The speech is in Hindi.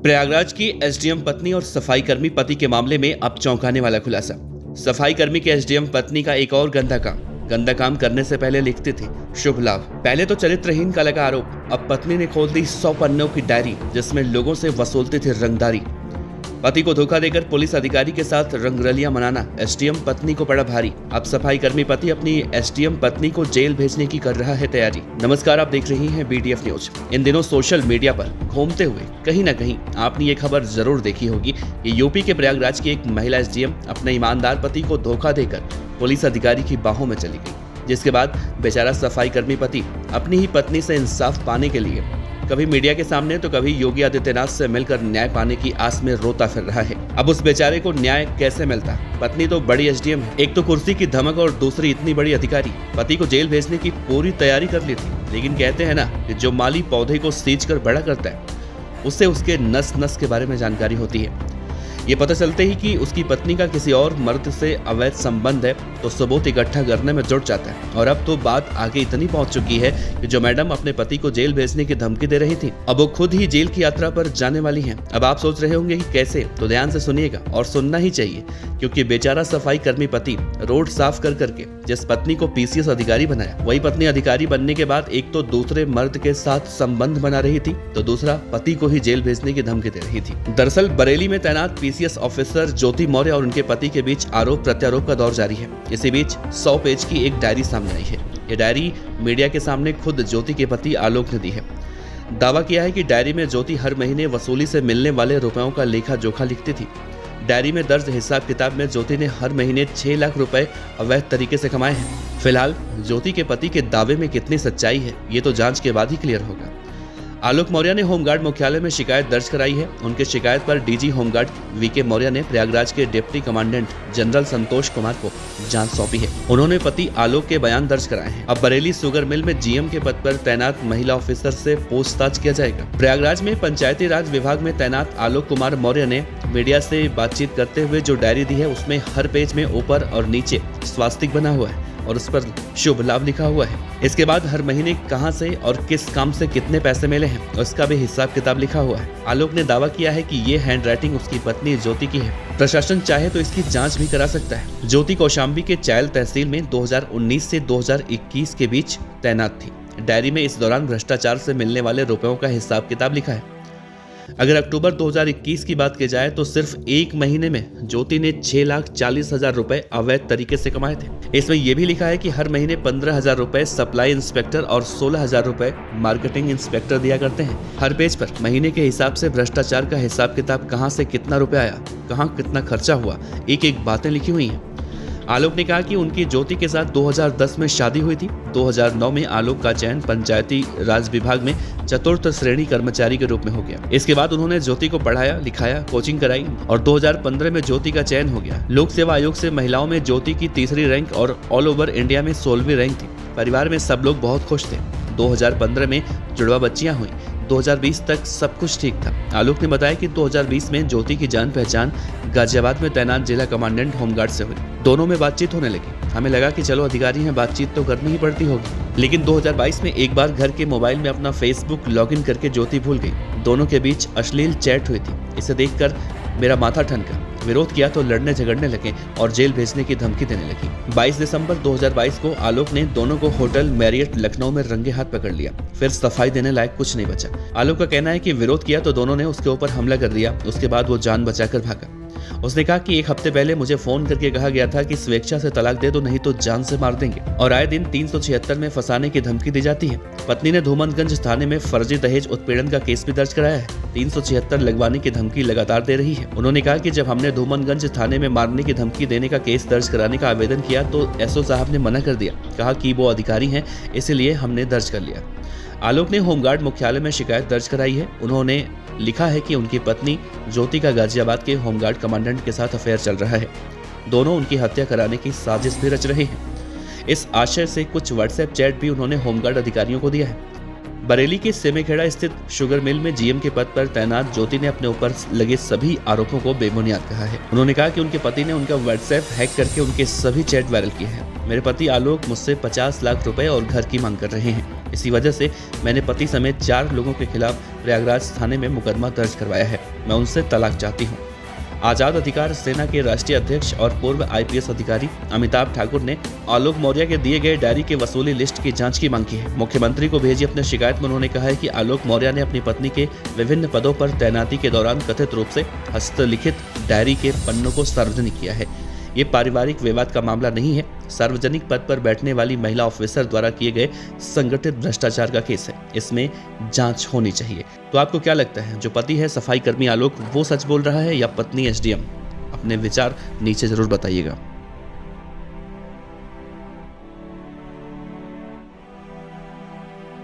प्रयागराज की एसडीएम पत्नी और सफाई कर्मी पति के मामले में अब चौंकाने वाला खुलासा। सफाई कर्मी के एसडीएम पत्नी का एक और गंदा काम करने से पहले लिखते थे शुभ लाभ। पहले तो चरित्रहीन का लगा आरोप, अब पत्नी ने खोल दी 100 पन्नों की डायरी जिसमें लोगों से वसूलते थे रंगदारी। पति को धोखा देकर पुलिस अधिकारी के साथ रंगरलियां मनाना एसडीएम पत्नी को पड़ा भारी। अब सफाई कर्मी पति अपनी एसडीएम पत्नी को जेल भेजने की कर रहा है तैयारी। नमस्कार, आप देख रही हैं बीडीएफ न्यूज। इन दिनों सोशल मीडिया पर घूमते हुए कहीं ना कहीं आपने ये खबर जरूर देखी होगी कि यूपी के प्रयागराज की एक महिला एसडीएम अपने ईमानदार पति को धोखा देकर पुलिस अधिकारी की बाहों में चली गई, जिसके बाद बेचारा सफाई कर्मी पति अपनी ही पत्नी से इंसाफ पाने के लिए कभी मीडिया के सामने तो कभी योगी आदित्यनाथ से मिलकर न्याय पाने की आस में रोता फिर रहा है। अब उस बेचारे को न्याय कैसे मिलता? पत्नी तो बड़ी एसडीएम है, एक तो कुर्सी की धमक और दूसरी इतनी बड़ी अधिकारी। पति को जेल भेजने की पूरी तैयारी कर ली थी, लेकिन कहते हैं ना कि जो माली पौधे को सींच कर बड़ा करता है उससे उसके नस नस के बारे में जानकारी होती है। ये पता चलते ही कि उसकी पत्नी का किसी और मर्द से अवैध संबंध है तो सबूत इकट्ठा करने में जुट जाता है। और अब तो बात आगे इतनी पहुंच चुकी है कि जो मैडम अपने पति को जेल भेजने की धमकी दे रही थी, अब वो खुद ही जेल की यात्रा पर जाने वाली हैं। अब आप सोच रहे होंगे कि कैसे, तो ध्यान से सुनिएगा और सुनना ही चाहिए, क्योंकि बेचारा सफाई कर्मी पति रोड साफ कर करके जिस पत्नी को पीसीएस अधिकारी बनाया, वही पत्नी अधिकारी बनने के बाद एक तो दूसरे मर्द के साथ संबंध बना रही थी तो दूसरा पति को ही जेल भेजने की धमकी दे रही थी। दरअसल बरेली में तैनात पीसीएस ऑफिसर ज्योति मौर्य और उनके पति के बीच आरोप प्रत्यारोप का दौर जारी है। इसी बीच 100 पेज की एक डायरी सामने आई है। ये डायरी मीडिया के सामने खुद ज्योति के पति आलोक ने दी है। दावा किया है कि डायरी में ज्योति हर महीने वसूली से मिलने वाले रुपयों का लेखा जोखा लिखती थी। डायरी में दर्ज हिसाब किताब में ज्योति ने हर महीने 6 लाख रुपए अवैध तरीके से कमाए हैं। फिलहाल ज्योति के पति के दावे में कितनी सच्चाई है ये तो जांच के बाद ही क्लियर होगा। आलोक मौर्य ने होमगार्ड मुख्यालय में शिकायत दर्ज कराई है। उनके शिकायत पर डीजी होमगार्ड वीके मौर्य ने प्रयागराज के deputy commandant general Santosh Kumar को जांच सौंपी है। उन्होंने पति आलोक के बयान दर्ज कराए हैं। अब बरेली शुगर मिल में जीएम के पद पर तैनात महिला ऑफिसर से पूछताछ किया जाएगा। प्रयागराज में पंचायती राज विभाग में तैनात आलोक कुमार मौर्य ने मीडिया से बातचीत करते हुए जो डायरी दी है उसमें हर पेज में ऊपर और नीचे स्वास्तिक बना हुआ है और उस पर शुभ लाभ लिखा हुआ है। इसके बाद हर महीने कहां से और किस काम से कितने पैसे मिले हैं उसका भी हिसाब किताब लिखा हुआ है। आलोक ने दावा किया है कि ये हैंडराइटिंग उसकी पत्नी ज्योति की है। प्रशासन चाहे तो इसकी जांच भी करा सकता है। ज्योति कौशाम्बी के चायल तहसील में 2019 से 2021 के बीच तैनात थी। डायरी में इस दौरान भ्रष्टाचार से मिलने वाले रुपयों का हिसाब किताब लिखा है। अगर अक्टूबर 2021 की बात की जाए तो सिर्फ एक महीने में ज्योति ने 6,40,000 रुपए अवैध तरीके से कमाए थे। इसमें यह भी लिखा है कि हर महीने 15,000 रुपए सप्लाई इंस्पेक्टर और 16,000 रुपए मार्केटिंग इंस्पेक्टर दिया करते हैं। हर पेज पर महीने के हिसाब से भ्रष्टाचार का हिसाब किताब, कहां से कितना रुपया आया, कहां कितना खर्चा हुआ, एक एक बातें लिखी हुई हैं। आलोक ने कहा कि उनकी ज्योति के साथ 2010 में शादी हुई थी। 2009 में आलोक का चयन पंचायती राज विभाग में चतुर्थ श्रेणी कर्मचारी के रूप में हो गया। इसके बाद उन्होंने ज्योति को पढ़ाया, लिखाया, कोचिंग कराई और 2015 में ज्योति का चयन हो गया। लोक सेवा आयोग से महिलाओं में ज्योति की तीसरी रैंक और ऑल ओवर इंडिया में 16वीं रैंक थी। परिवार में सब लोग बहुत खुश थे। 2015 में जुड़वा बच्चियां हुई। 2020 तक सब कुछ ठीक था। आलोक ने बताया कि 2020 में ज्योति की जान पहचान गाजियाबाद में तैनात जिला कमांडेंट होमगार्ड से हुई। दोनों में बातचीत होने लगी। हमें लगा कि चलो अधिकारी हैं, बातचीत तो करनी ही पड़ती होगी। लेकिन 2022 में एक बार घर के मोबाइल में अपना फेसबुक लॉगिन करके ज्योति भूल गई। दोनों के बीच अश्लील चैट हुई थी। इसे देखकर मेरा माथा ठनका। विरोध किया तो लड़ने झगड़ने लगे और जेल भेजने की धमकी देने लगी। 22 दिसंबर 2022 को आलोक ने दोनों को होटल मैरियट लखनऊ में रंगे हाथ पकड़ लिया। फिर सफाई देने लायक कुछ नहीं बचा। आलोक का कहना है कि विरोध किया तो दोनों ने उसके ऊपर हमला कर दिया। उसके बाद वो जान बचाकर भागा। उसने कहा कि 1 हफ्ते पहले मुझे फोन करके कहा गया था कि स्वेच्छा से तलाक दे दो, नहीं तो जान से मार देंगे। और आए दिन 376 में फंसाने की धमकी दी जाती है। पत्नी ने धूमनगंज थाने में फर्जी दहेज उत्पीड़न का केस भी दर्ज कराया है। 376 लगवाने की धमकी लगातार दे रही है। उन्होंने कहा कि जब हमने धूमनगंज थाने में मारने की धमकी देने का केस दर्ज कराने का आवेदन किया तो एसओ साहब ने मना कर दिया। कहा कि वो अधिकारी हैं, इसलिए हमने दर्ज कर लिया। आलोक ने होमगार्ड मुख्यालय में शिकायत दर्ज कराई है। उन्होंने लिखा है कि उनकी पत्नी ज्योति का गाजियाबाद के होमगार्ड कमांडेंट के साथ अफेयर चल रहा है। दोनों उनकी हत्या कराने की साजिश भी रच रहे हैं। इस आशय से कुछ व्हाट्सएप चैट भी उन्होंने होमगार्ड अधिकारियों को दिया है। बरेली के सेमेखेड़ा स्थित शुगर मिल में जीएम के पद पर तैनात ज्योति ने अपने ऊपर लगे सभी आरोपों को बेबुनियाद कहा है। उन्होंने कहा कि उनके पति ने उनका व्हाट्सएप हैक करके उनके सभी चैट वायरल किए हैं। मेरे पति आलोक मुझसे 50 लाख रुपए और घर की मांग कर रहे हैं। इसी वजह से मैंने पति समेत 4 लोगों के खिलाफ प्रयागराज थाने में मुकदमा दर्ज करवाया है। मैं उनसे तलाक चाहती हूँ। आजाद अधिकार सेना के राष्ट्रीय अध्यक्ष और पूर्व आईपीएस अधिकारी अमिताभ ठाकुर ने आलोक मौर्य के दिए गए डायरी के वसूली लिस्ट की जांच की मांग की है। मुख्यमंत्री को भेजी अपनी शिकायत में उन्होंने कहा है कि आलोक मौर्य ने अपनी पत्नी के विभिन्न पदों पर तैनाती के दौरान कथित रूप से हस्तलिखित डायरी के पन्नों को सार्वजनिक किया है। ये पारिवारिक विवाद का मामला नहीं है, सार्वजनिक पद पर बैठने वाली महिला ऑफिसर द्वारा किए गए संगठित भ्रष्टाचार का केस है। इसमें जांच होनी चाहिए। तो आपको क्या लगता है, जो पति है सफाई कर्मी आलोक वो सच बोल रहा है या पत्नी एसडीएम? अपने विचार नीचे जरूर बताइएगा।